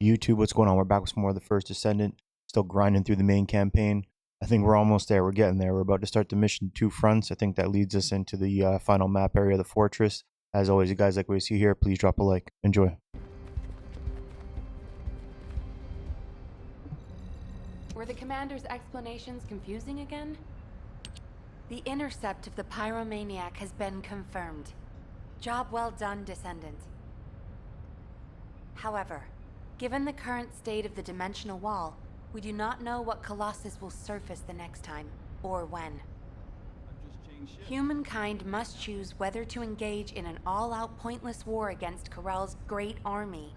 YouTube, what's going on? We're back with some more of the First Descendant. Still grinding through the main campaign. I think we're almost there. We're getting there. We're about to start the mission 2 fronts. I think that leads us into the final map area of the fortress. As always, you guys like what you see here, please drop a like. Enjoy. Were the commander's explanations confusing again? The intercept of the pyromaniac has been confirmed. Job well done, Descendant. However, given the current state of the dimensional wall, we do not know what Colossus will surface the next time, or when. Humankind must choose whether to engage in an all-out pointless war against Corell's great army,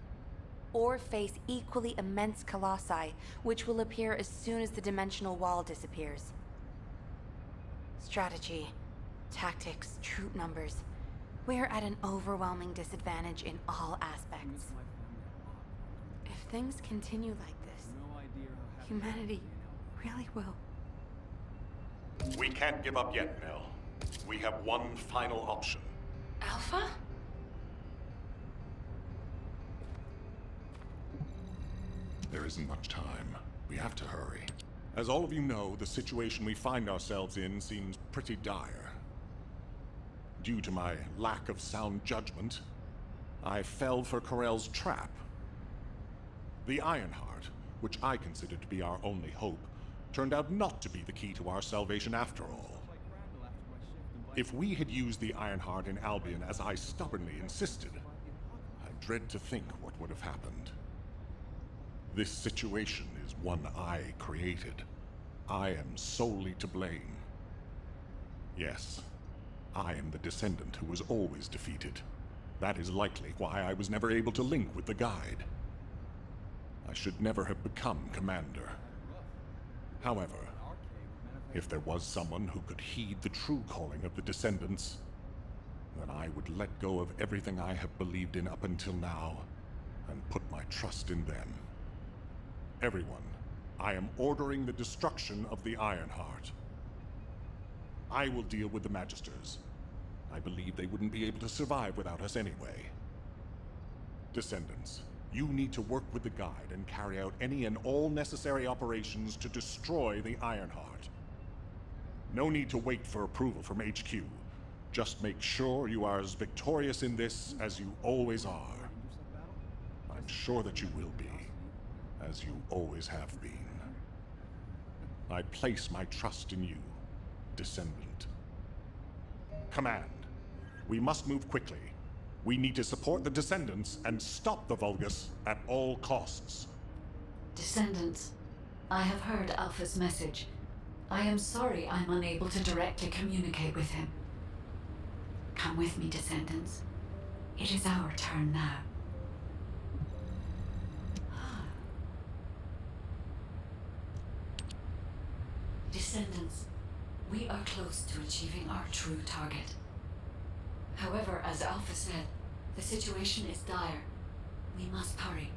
or face equally immense colossi, which will appear as soon as the dimensional wall disappears. Strategy, tactics, troop numbers. We're at an overwhelming disadvantage in all aspects. If things continue like this, humanity really will. We can't give up yet, Nell. We have one final option. Alpha? There isn't much time. We have to hurry. As all of you know, the situation we find ourselves in seems pretty dire. Due to my lack of sound judgment, I fell for Corell's trap. The Ironheart, which I considered to be our only hope, turned out not to be the key to our salvation after all. If we had used the Ironheart in Albion as I stubbornly insisted, I dread to think what would have happened. This situation is one I created. I am solely to blame. Yes, I am the Descendant who was always defeated. That is likely why I was never able to link with the Guide. I should never have become Commander. However, if there was someone who could heed the true calling of the Descendants, then I would let go of everything I have believed in up until now, and put my trust in them. Everyone, I am ordering the destruction of the Ironheart. I will deal with the Magisters. I believe they wouldn't be able to survive without us anyway. Descendants, you need to work with the Guide and carry out any and all necessary operations to destroy the Ironheart. No need to wait for approval from HQ. Just make sure you are as victorious in this as you always are. I'm sure that you will be, as you always have been. I place my trust in you, Descendant. Command, we must move quickly. We need to support the Descendants and stop the Vulgus at all costs. Descendants, I have heard Alpha's message. I am sorry I'm unable to directly communicate with him. Come with me, Descendants. It is our turn now. Descendants, we are close to achieving our true target. However, as Alpha said, the situation is dire. We must hurry.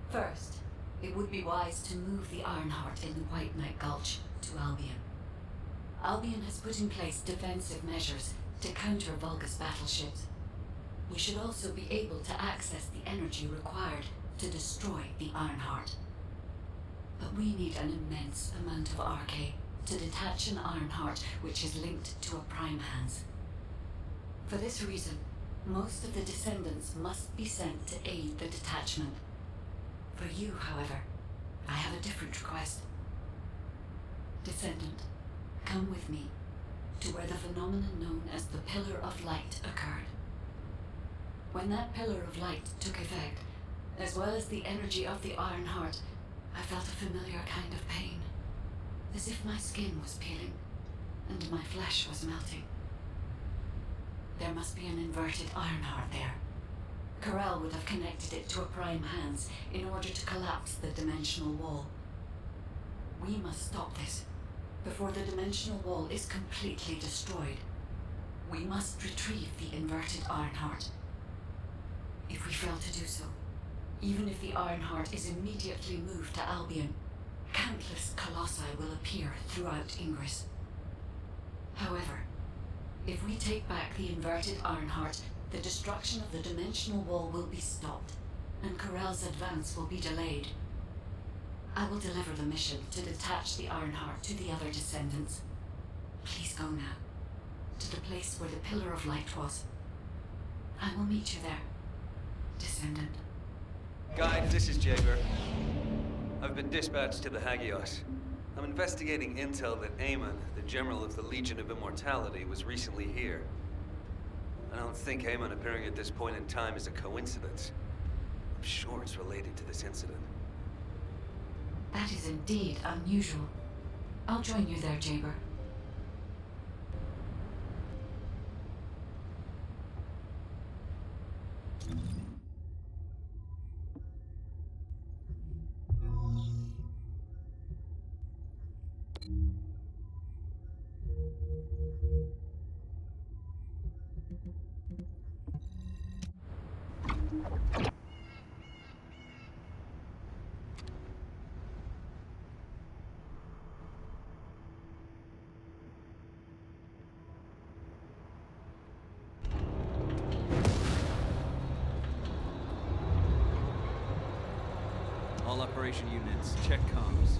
First, it would be wise to move the Ironheart in the White Knight Gulch to Albion. Albion has put in place defensive measures to counter Vulgus battleships. We should also be able to access the energy required to destroy the Ironheart. But we need an immense amount of Arcade to detach an Ironheart which is linked to a Prime Hands. For this reason, most of the Descendants must be sent to aid the detachment. For you, however, I have a different request. Descendant, come with me to where the phenomenon known as the Pillar of Light occurred. When that Pillar of Light took effect, as well as the energy of the Ironheart, I felt a familiar kind of pain, as if my skin was peeling and my flesh was melting. There must be an inverted Ironheart there. Corell would have connected it to a Prime Hands in order to collapse the dimensional wall. We must stop this before the dimensional wall is completely destroyed. We must retrieve the inverted Ironheart. If we fail to do so, even if the Ironheart is immediately moved to Albion, countless colossi will appear throughout Ingress. However, if we take back the inverted Ironheart, the destruction of the dimensional wall will be stopped, and Corell's advance will be delayed. I will deliver the mission to detach the Ironheart to the other descendants. Please go now, to the place where the Pillar of Light was. I will meet you there, Descendant. Guide, this is Jaeger. I've been dispatched to the Hagios. I'm investigating intel that Aemon, the General of the Legion of Immortality, was recently here. I don't think Aemon appearing at this point in time is a coincidence. I'm sure it's related to this incident. That is indeed unusual. I'll join you there, Jaeger. All operation units, check comms.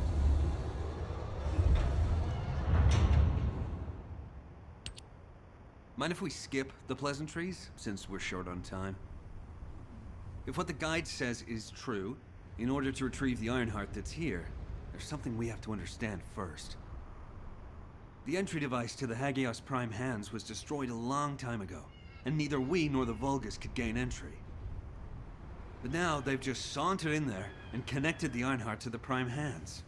Mind if we skip the pleasantries, since we're short on time? If what the guide says is true, in order to retrieve the Ironheart that's here, there's something we have to understand first. The entry device to the Hagios Prime hands was destroyed a long time ago, and neither we nor the Vulgus could gain entry. But now they've just sauntered in there and connected the Ironheart to the Prime hands.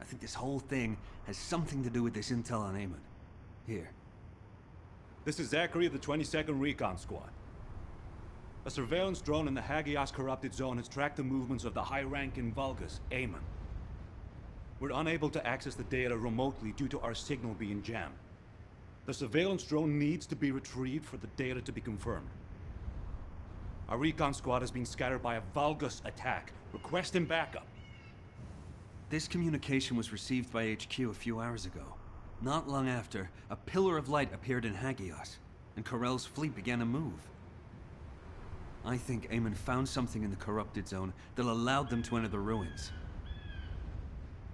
I think this whole thing has something to do with this intel on Aemon. Here. This is Zachary of the 22nd Recon Squad. A surveillance drone in the Hagios corrupted zone has tracked the movements of the high-ranking Vulgus, Aemon. We're unable to access the data remotely due to our signal being jammed. The surveillance drone needs to be retrieved for the data to be confirmed. Our recon squad has been scattered by a Vulgus attack. Requesting backup. This communication was received by HQ a few hours ago. Not long after, a pillar of light appeared in Hagios, and Corell's fleet began to move. I think Aemon found something in the corrupted zone that allowed them to enter the ruins.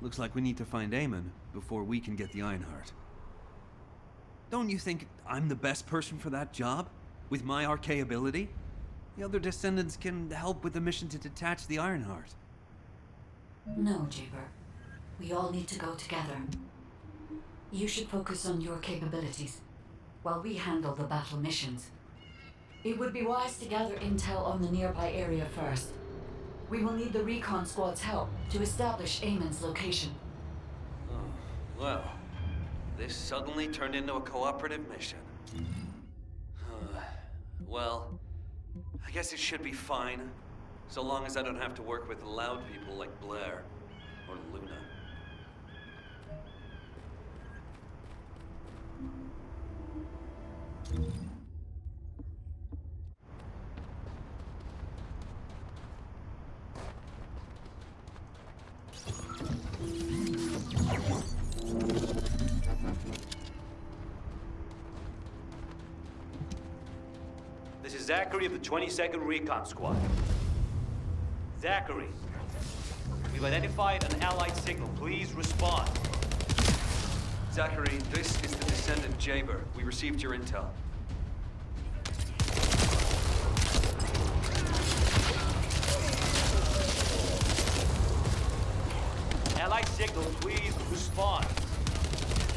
Looks like we need to find Aemon before we can get the Ironheart. Don't you think I'm the best person for that job? With my arcane ability? The other descendants can help with the mission to detach the Ironheart. No, Jaeger. We all need to go together. You should focus on your capabilities, while we handle the battle missions. It would be wise to gather intel on the nearby area first. We will need the recon squad's help to establish Aemon's location. Oh, well, this suddenly turned into a cooperative mission. Well, I guess it should be fine, so long as I don't have to work with loud people like Blair or Luna. This is Zachary of the 22nd Recon Squad. Zachary, we've identified an allied signal. Please respond. Zachary, this is the Descendant Jaber. We received your intel. Allied signal, please respond.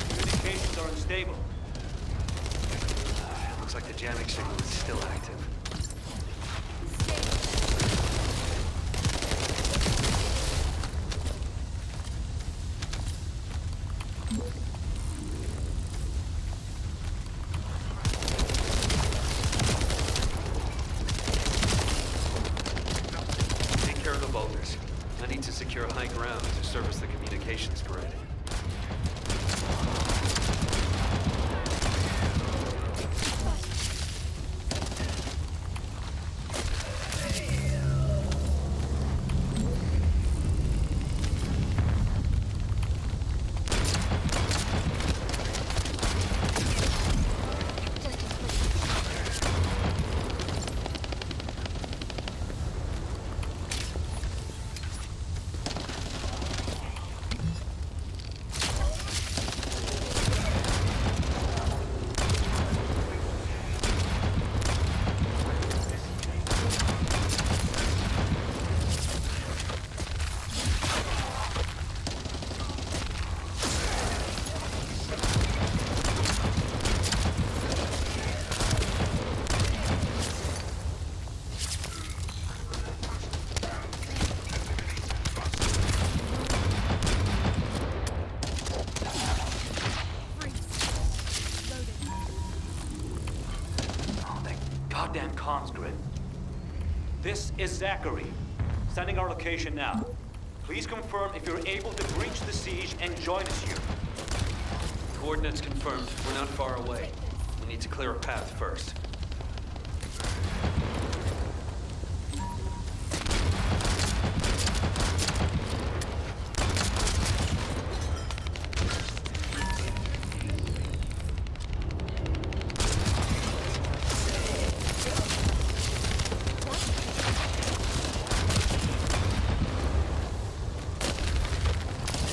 Communications are unstable. Looks like the jamming signal is still active. Take care of the boulders. I need to secure high ground to service the communications grid. goddamn comms grid. This is Zachary. Sending our location now. Please confirm if you're able to breach the siege and join us here. Coordinates confirmed. We're not far away. We need to clear a path first.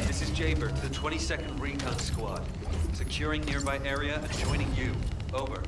This is Jaber to the 22nd Recon Squad. Securing nearby area and joining you. Over.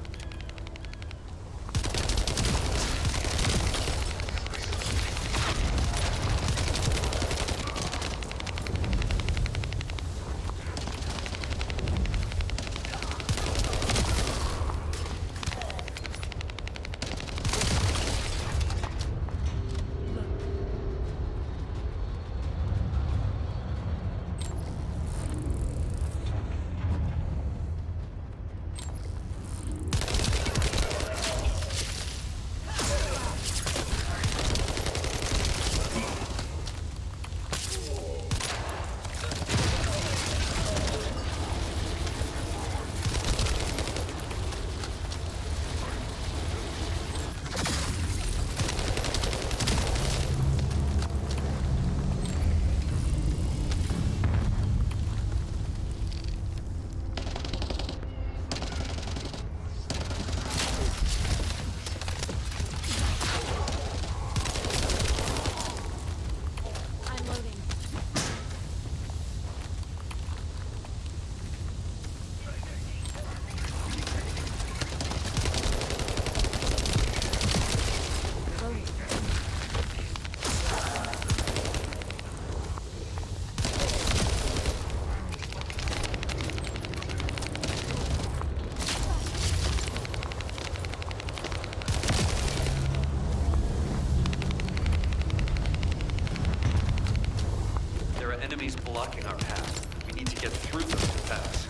Enemies blocking our path. We need to get through them to pass.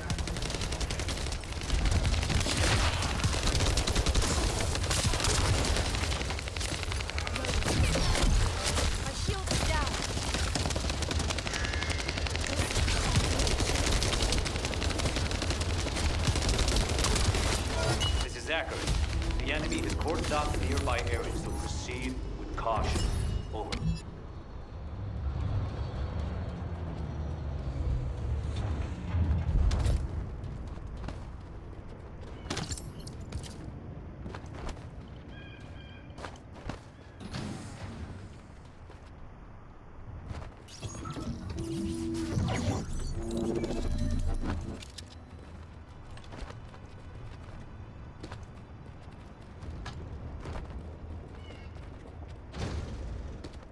My shield is down. This is Zachary. The enemy is cordoned off the nearby areas, so proceed with caution. Over.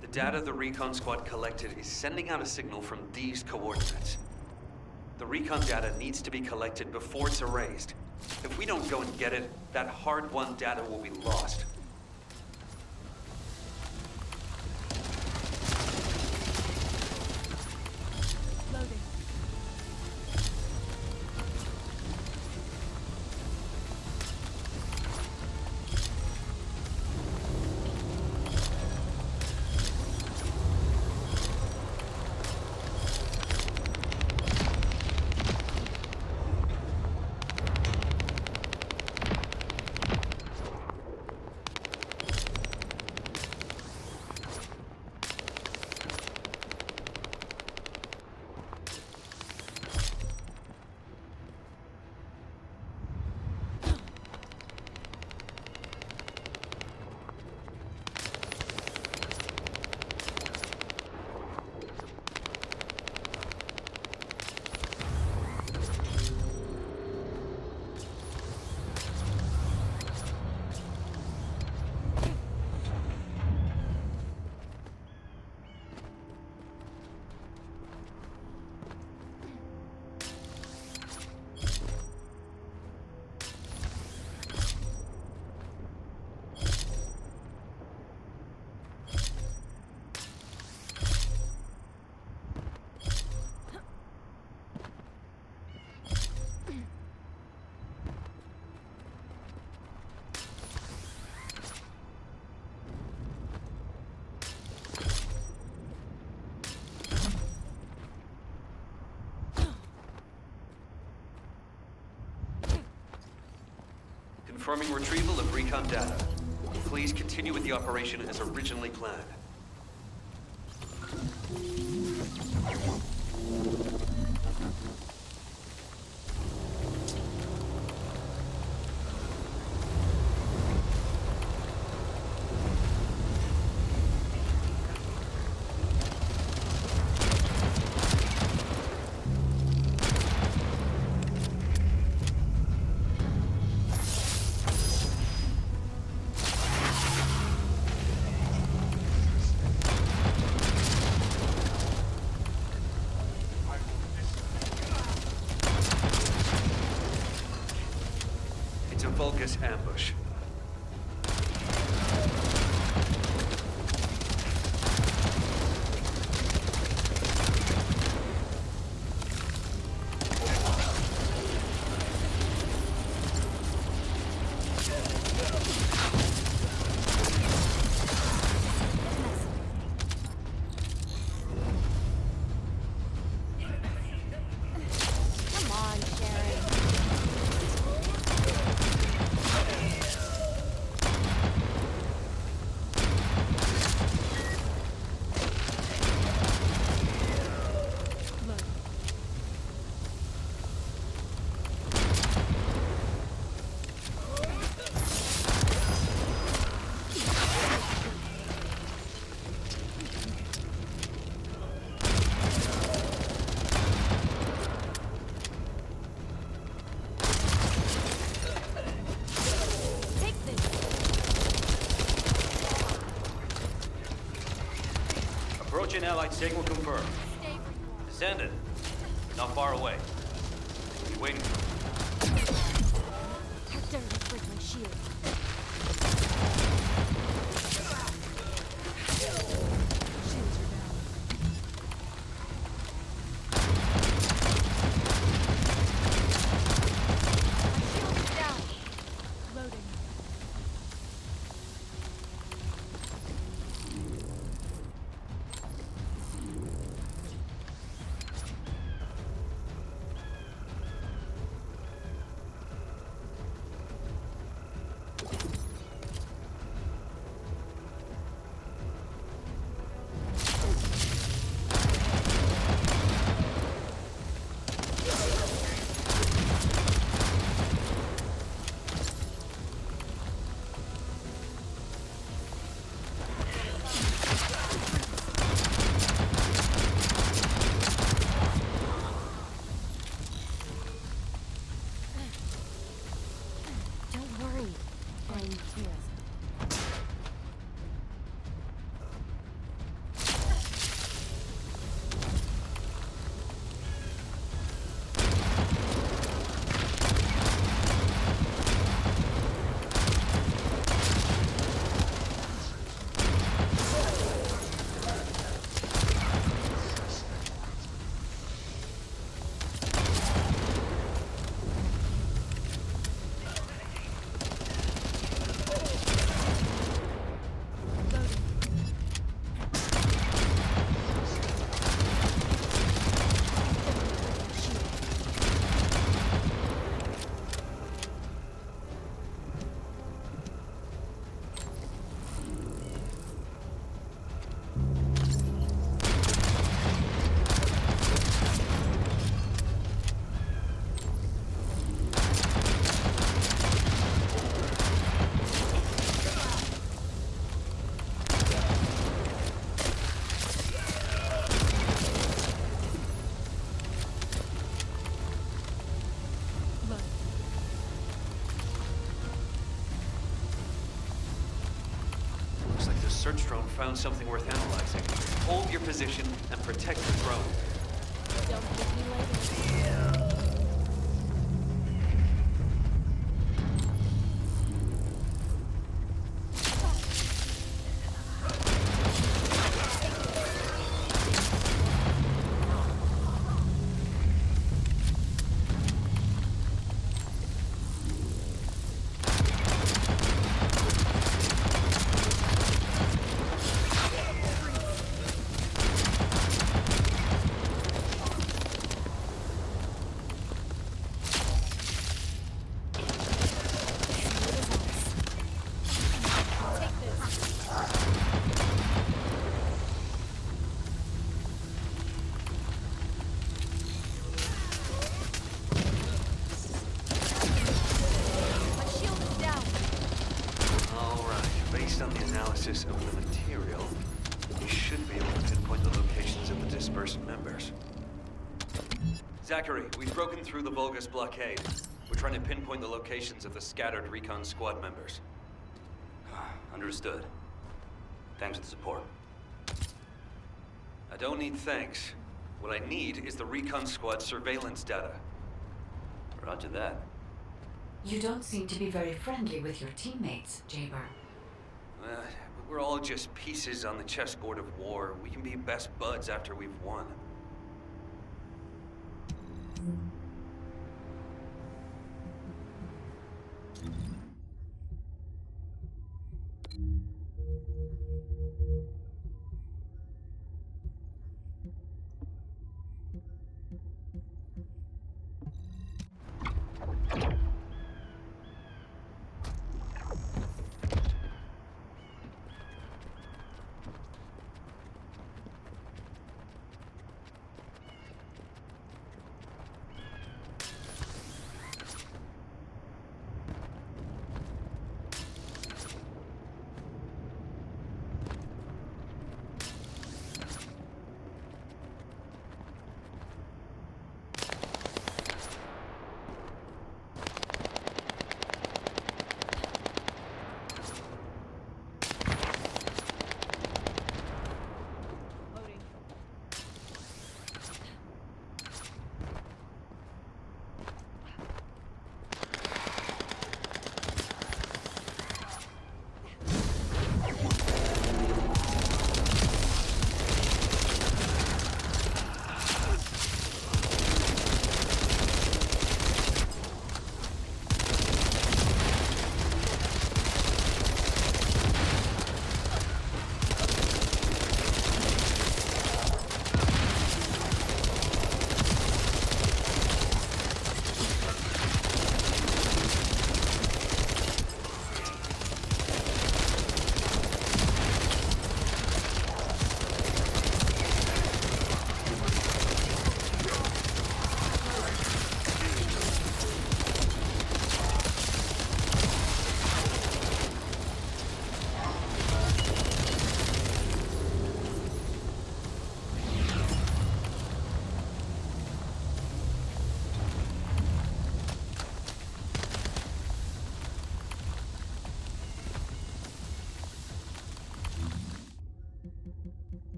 The data the recon squad collected is sending out a signal from these coordinates. The recon data needs to be collected before it's erased. If we don't go and get it, that hard-won data will be lost. Loading. Confirming retrieval of recon data. Please continue with the operation as originally planned. It's a Vulgus ambush. Come on, Sharon. Look. Take this. Approaching Allied signal confirmed. Stay where you are. Descendant. Not far away. Be waiting. How dare you break my shield? Shields are down. My shield is down. Loading. Don't worry. I'm here. Look. Looks like the search drone found something worth analyzing. Hold your position and protect the drone. Don't hit me later. analysis of the material, we should be able to pinpoint the locations of the dispersed members. Zachary, we've broken through the Vulgus blockade. We're trying to pinpoint the locations of the scattered recon squad members. Understood. Thanks for the support. I don't need thanks. What I need is the recon squad surveillance data. Roger that. You don't seem to be very friendly with your teammates, Jaber. We're all just pieces on the chessboard of war. We can be best buds after we've won. Loading.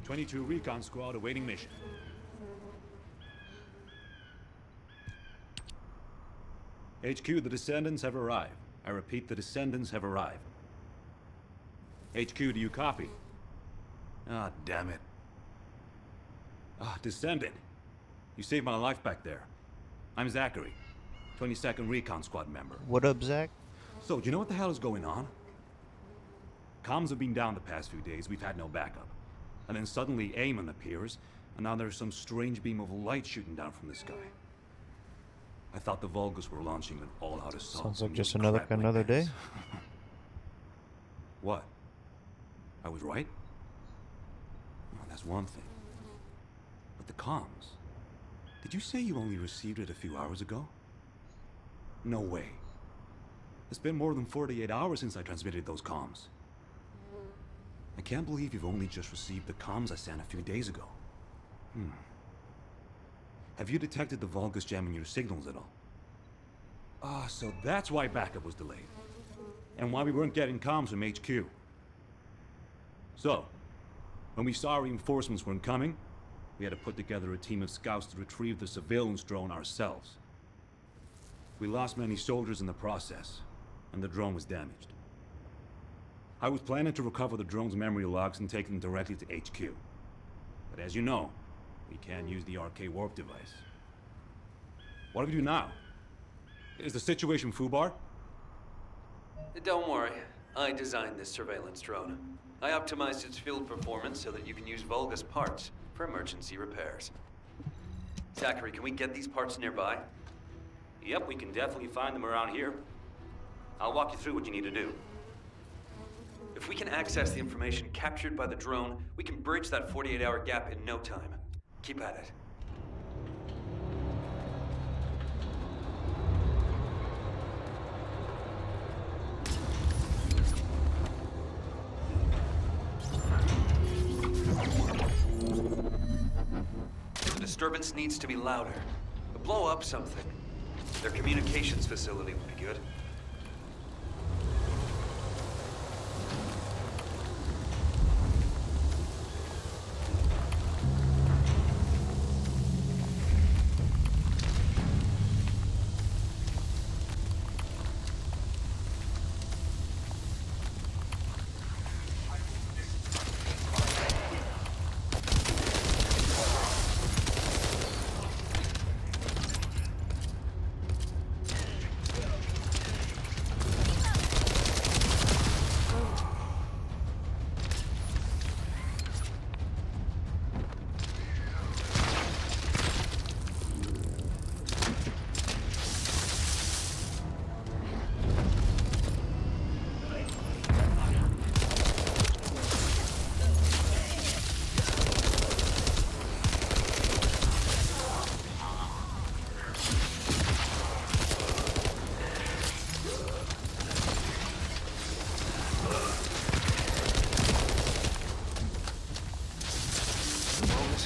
'22 Recon Squad awaiting mission. HQ, the Descendants have arrived. I repeat, the Descendants have arrived. HQ, do you copy? Ah, damn it. Descendant. You saved my life back there. I'm Zachary, 22nd Recon Squad member. What up, Zach? So, do you know what the hell is going on? Comms have been down the past few days, we've had no backup. And then suddenly Eamon appears, and now there's some strange beam of light shooting down from the sky. I thought the Vulgus were launching an all-out assault. Sounds like on just those another crackling day. heads. What? I was right? Well, that's one thing. But the comms... Did you say you only received it a few hours ago? No way. It's been more than 48 hours since I transmitted those comms. I can't believe you've only just received the comms I sent a few days ago. Have you detected the Vulgus jamming your signals at all? Ah, so that's why backup was delayed. and why we weren't getting comms from HQ. So, when we saw reinforcements weren't coming, we had to put together a team of scouts to retrieve the surveillance drone ourselves. We lost many soldiers in the process, and the drone was damaged. I was planning to recover the drone's memory logs and take them directly to HQ. But as you know, we can't use the RK warp device. What do we do now? Is the situation foobar? Don't worry. I designed this surveillance drone. I optimized its field performance so that you can use Volga's parts for emergency repairs. Zachary, can we get these parts nearby? Yep, we can definitely find them around here. I'll walk you through what you need to do. If we can access the information captured by the drone, we can bridge that 48-hour gap in no time. Keep at it. The disturbance needs to be louder. Blow up something. Their communications facility would be good.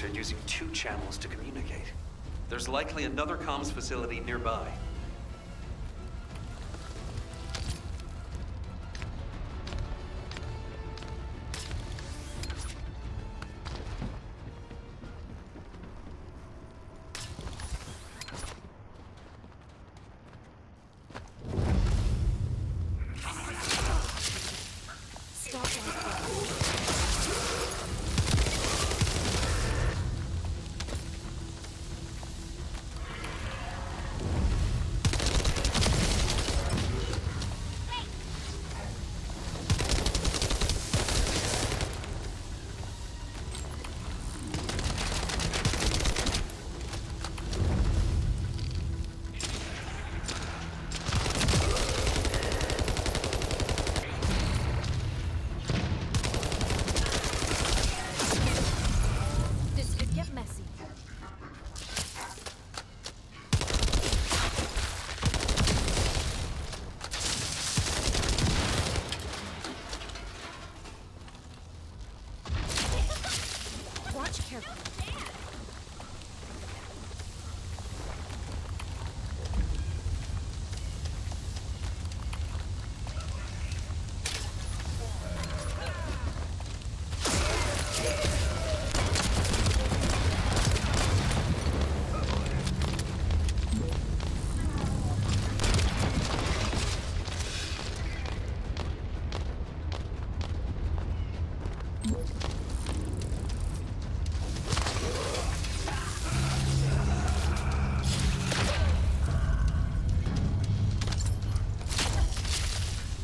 Are using 2 channels to communicate. There's likely another comms facility nearby. Stop right there. This could get messy. Watch carefully.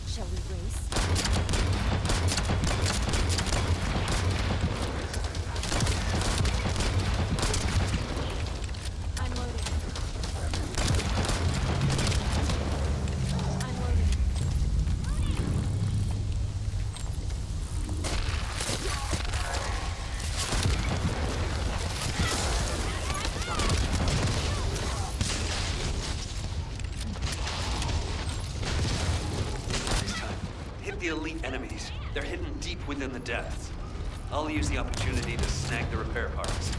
Shall we race? I'm loading. I'm loading. This time, hit the elite enemies. They're hidden deep within the depths. I'll use the opportunity to snag the repair parts.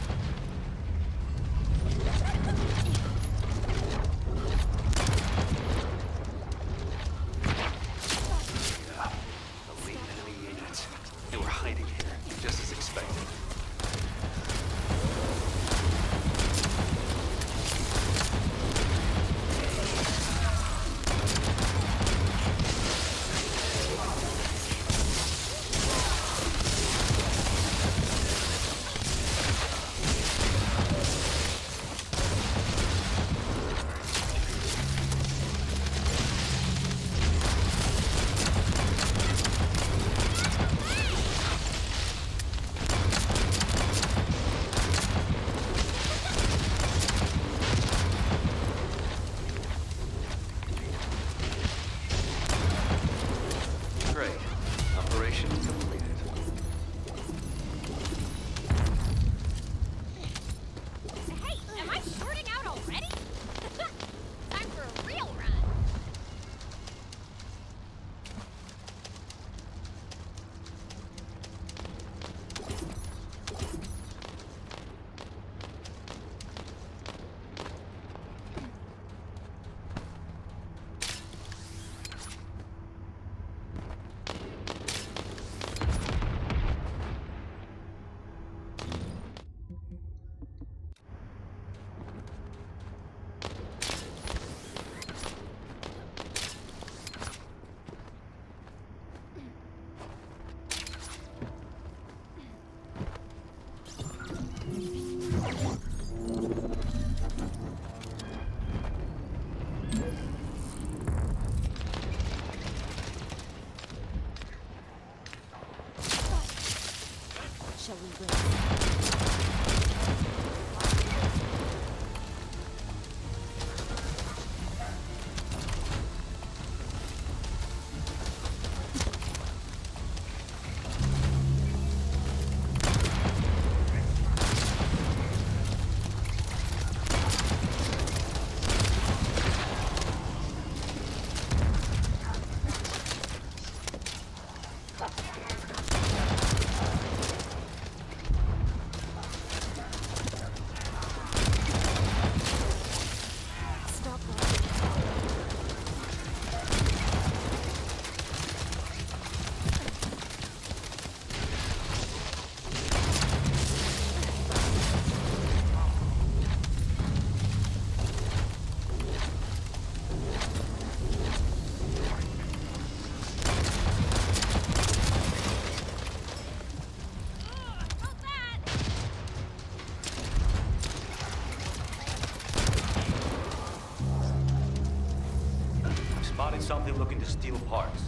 Spotted something looking to steal parts.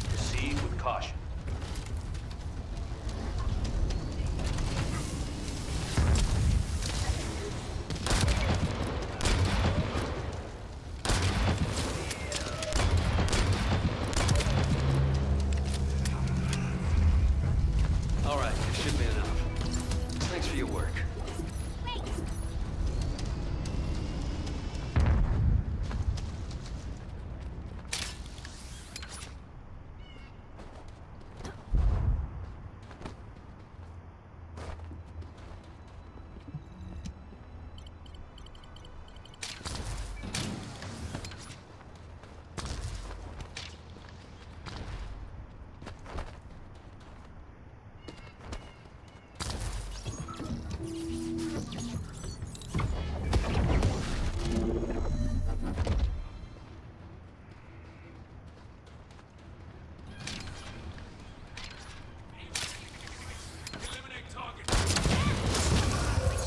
Proceed with caution. All right, this should be enough. Thanks for your work.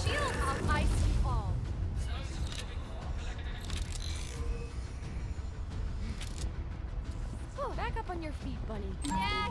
Shield up, I see all. Back up on your feet, bunny. Yeah.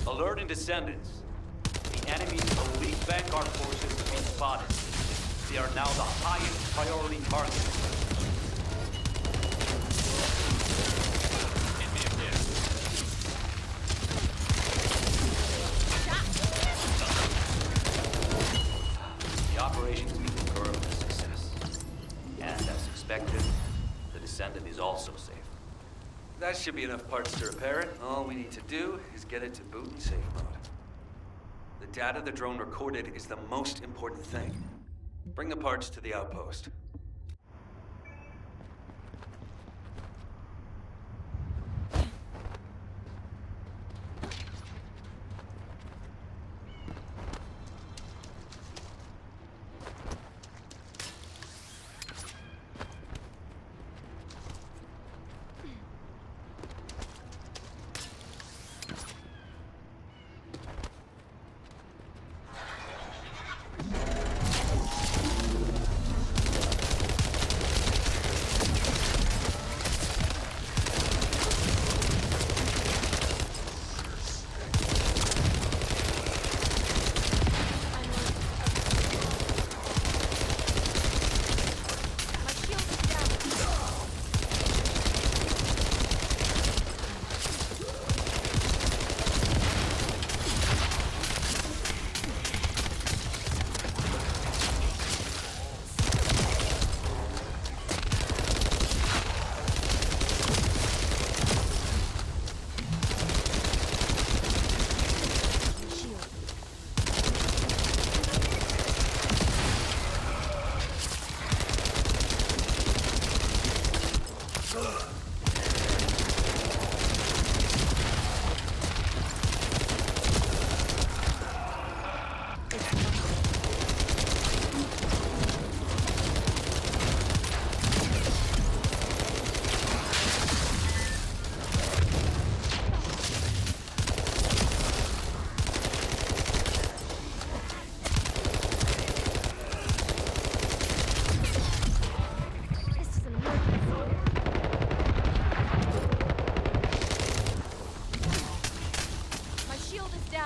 Alerting Descendants. The enemy's elite vanguard forces have been spotted. They are now the highest priority target. The operation's been confirmed a success. And as expected, the Descendant is also safe. That should be enough parts to repair it. All we need to do is get it to boot in safe mode. The data the drone recorded is the most important thing. Bring the parts to the outpost.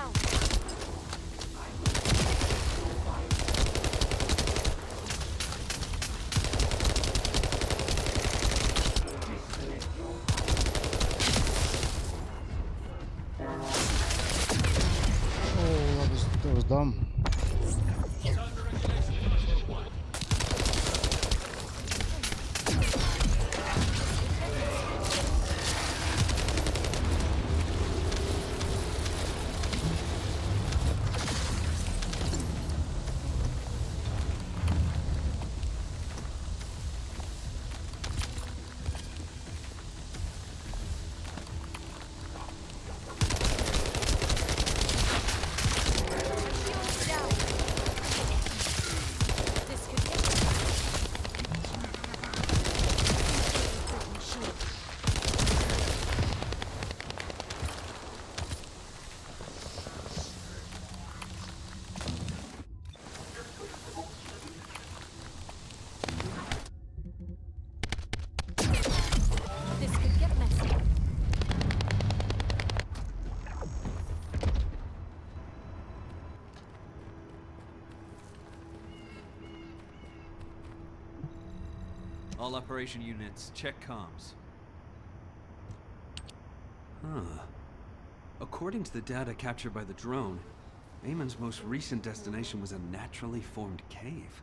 down. Oh, that was dumb. Shields down. This could get freaking shield. This could get messy. All operation units, check comms. Huh. According to the data captured by the drone, Eamon's most recent destination was a naturally formed cave.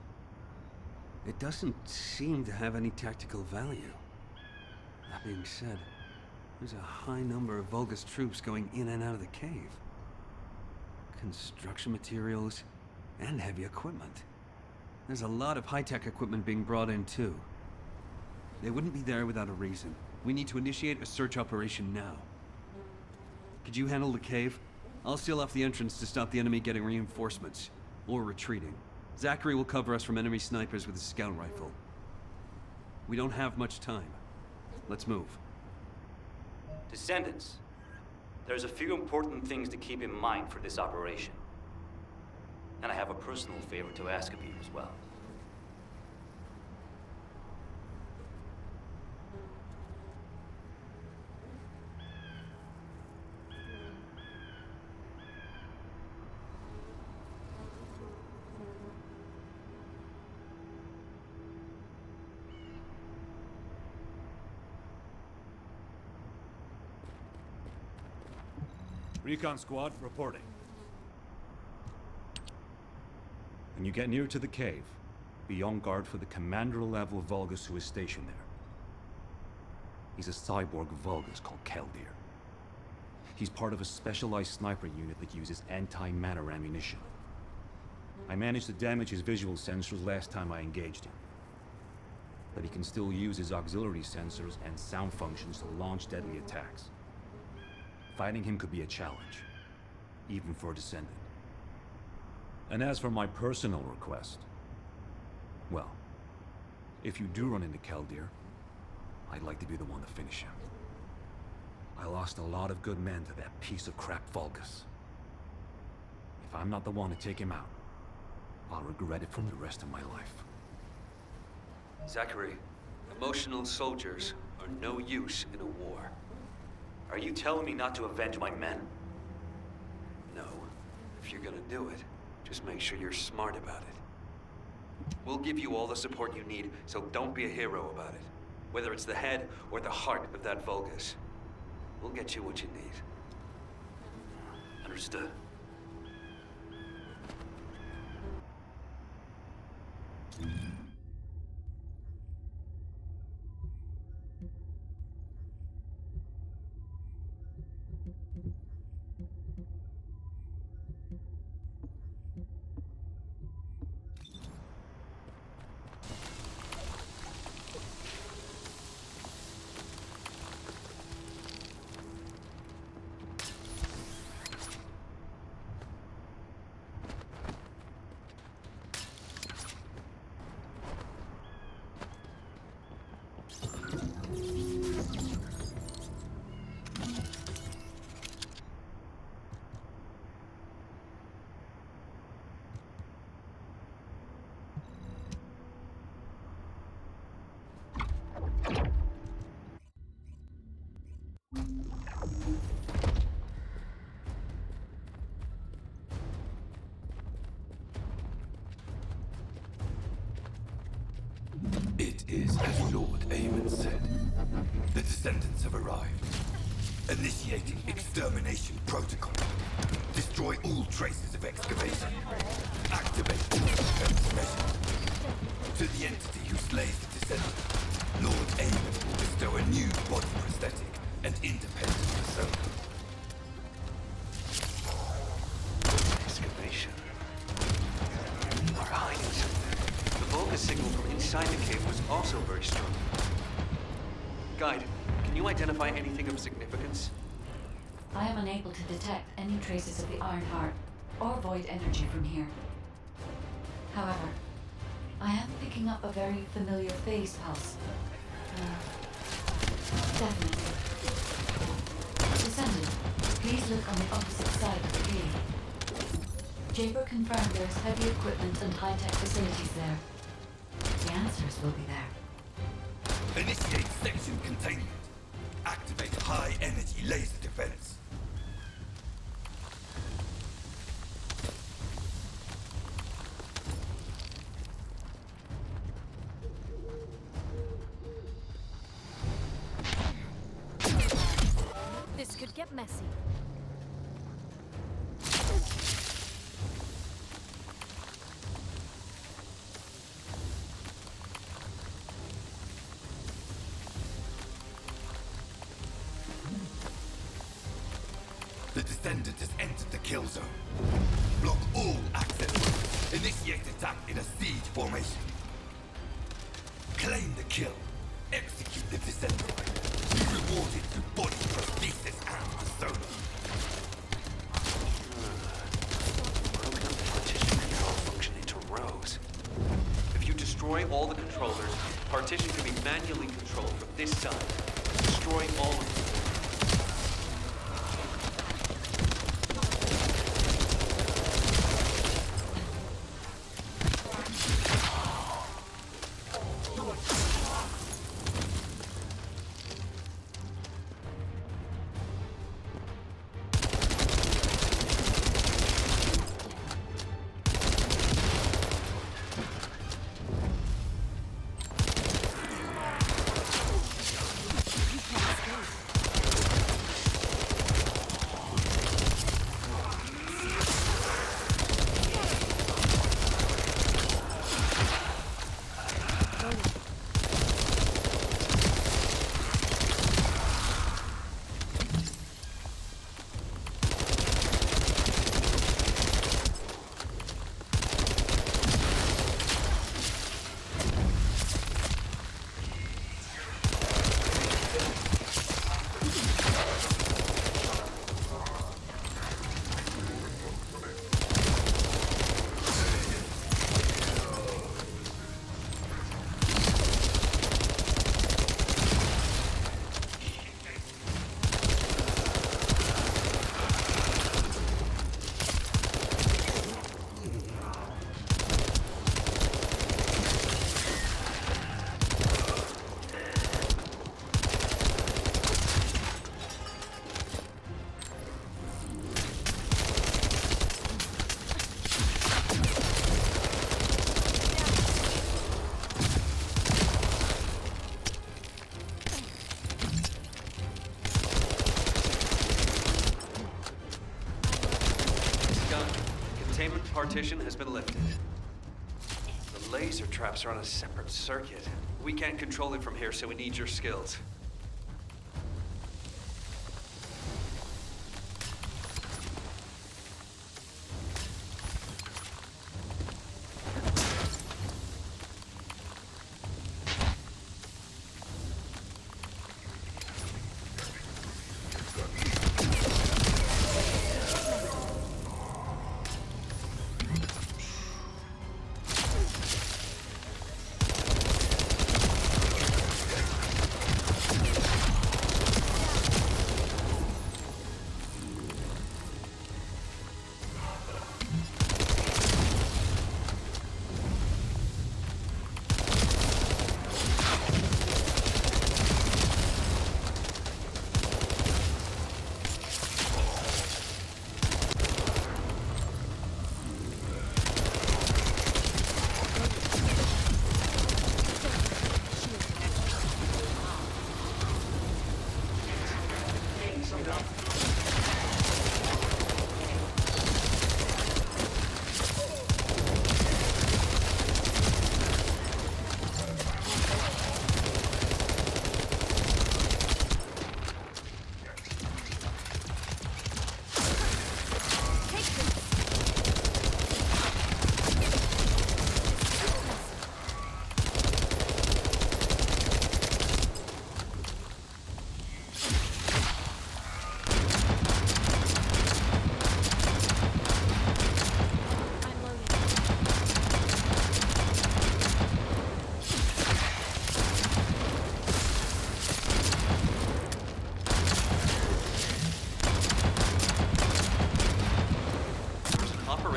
It doesn't seem to have any tactical value. That being said, there's a high number of Vulgus troops going in and out of the cave. Construction materials and heavy equipment. There's a lot of high-tech equipment being brought in too. They wouldn't be there without a reason. We need to initiate a search operation now. Could you handle the cave? I'll seal off the entrance to stop the enemy getting reinforcements. Or retreating. Zachary will cover us from enemy snipers with his scout rifle. We don't have much time. Let's move. Descendants, there's a few important things to keep in mind for this operation. And I have a personal favor to ask of you as well. Recon squad, reporting. When you get near to the cave, be on guard for the commander-level Vulgus who is stationed there. He's a cyborg Vulgus called Keldir. He's part of a specialized sniper unit that uses anti-matter ammunition. I managed to damage his visual sensors last time I engaged him. But he can still use his auxiliary sensors and sound functions to launch deadly attacks. Fighting him could be a challenge, even for a Descendant. And as for my personal request, well, if you do run into Keldir, I'd like to be the one to finish him. I lost a lot of good men to that piece of crap Vulgus. If I'm not the one to take him out, I'll regret it for the rest of my life. Zachary, emotional soldiers are no use in a war. Are you telling me not to avenge my men? No. If you're gonna do it, just make sure you're smart about it. We'll give you all the support you need, so don't be a hero about it. Whether it's the head or the heart of that Vulgus. We'll get you what you need. Understood. Descendants have arrived. Initiating extermination protocol. Destroy all traces of excavation. Activate all defense measures. To the entity who slays the Descendant, Lord Aemon will bestow a new body prosthetic and independent persona. Excavation. You are hiding something. The Volga signal from inside the cave was also very strong. Guide, can you identify anything of significance? I am unable to detect any traces of the Iron Heart or void energy from here. However, I am picking up a very familiar phase pulse. Definitely. Descendant, please look on the opposite side of the cave. Jaber confirmed there's heavy equipment and high-tech facilities there. The answers will be there. Initiate section containment. Activate high-energy laser defense. This could get messy. The Descendant has entered the kill zone. Block all access routes. Initiate attack in a siege formation. Claim the kill. Execute the Descendant. Be rewarded through body prosthesis and persona. Broken partition control function into rows. If you destroy all the controllers, partition can be manually controlled from this side, destroying all of them. Containment partition has been lifted. The laser traps are on a separate circuit. We can't control it from here, so we need your skills.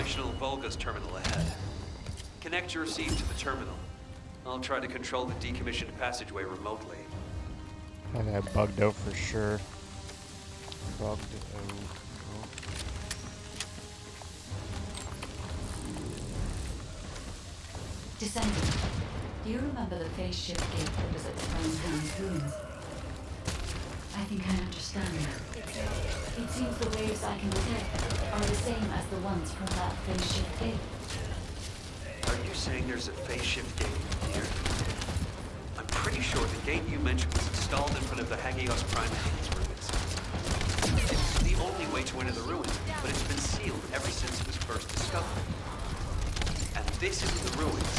operational Volga's terminal ahead. Connect your receiver to the terminal. I'll try to control the decommissioned passageway remotely. I got bugged out for sure. Bugged out. Descendant, do you remember the phase shift gate that was at the Crown's ruins? I think I understand now. It seems the waves I can detect are the same as the ones from that phase shift gate. Are you saying there's a phase shift gate here? I'm pretty sure the gate you mentioned was installed in front of the Hagios Prime Haze ruins. It's the only way to enter the ruins, but it's been sealed ever since it was first discovered. And this is the ruins.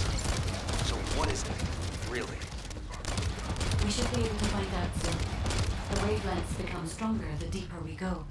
So what is it, really? We should be able to find out soon. The wavelengths become stronger the deeper we go.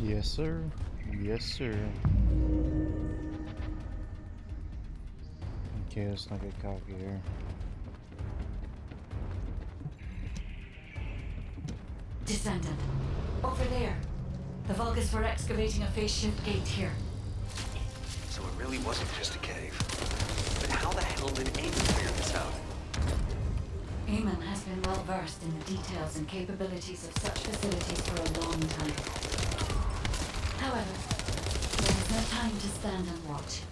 Yes, sir. Yes, sir. Okay, let's not get cocky here. Descendant. Over there. The Vulgus were excavating a phase shift gate here. So it really wasn't just a cave. But how the hell did Amy figure this out? Eamon has been well versed in the details and capabilities of such facilities for a long time. However, there is no time to stand and watch.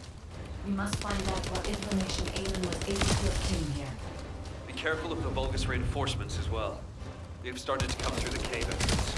We must find out what information Eamon was able to obtain here. Be careful of the Vulgus reinforcements as well. They've started to come through the cave entrance.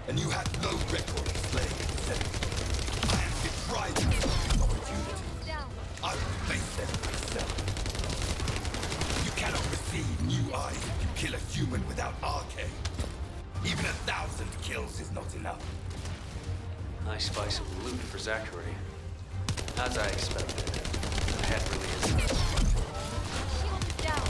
And you have no record of slaying Descendant. I am deprived of this opportunity. I will face them myself. You cannot receive new eyes if you kill a human without arcane. Even 1,000 kills is not enough. Nice spice of loot for Zachary. As I expected. The head really isn't. Shield is down.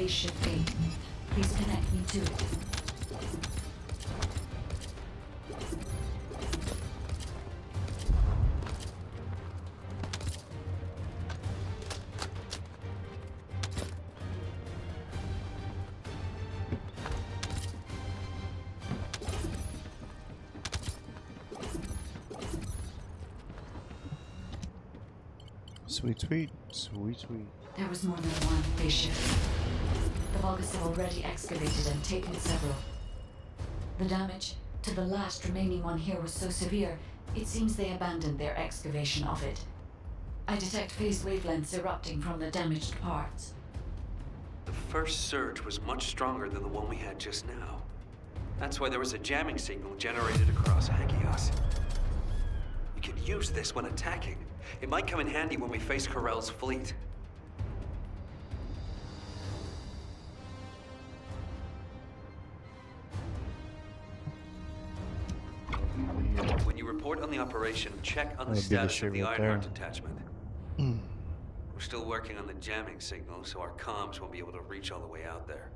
phase shift gate. Please connect me to it. Sweet, sweet, sweet, sweet. There was more than one phase shift. The Vulgus have already excavated and taken several. The damage to the last remaining one here was so severe, it seems they abandoned their excavation of it. I detect phase wavelengths erupting from the damaged parts. The first surge was much stronger than the one we had just now. That's why there was a jamming signal generated across Hagios. We could use this when attacking. It might come in handy when we face Corell's fleet. When you report on the operation, check on the That'd be the status shit of the right Ironheart there. detachment. We're still working on the jamming signal, so our comms won't be able to reach all the way out there.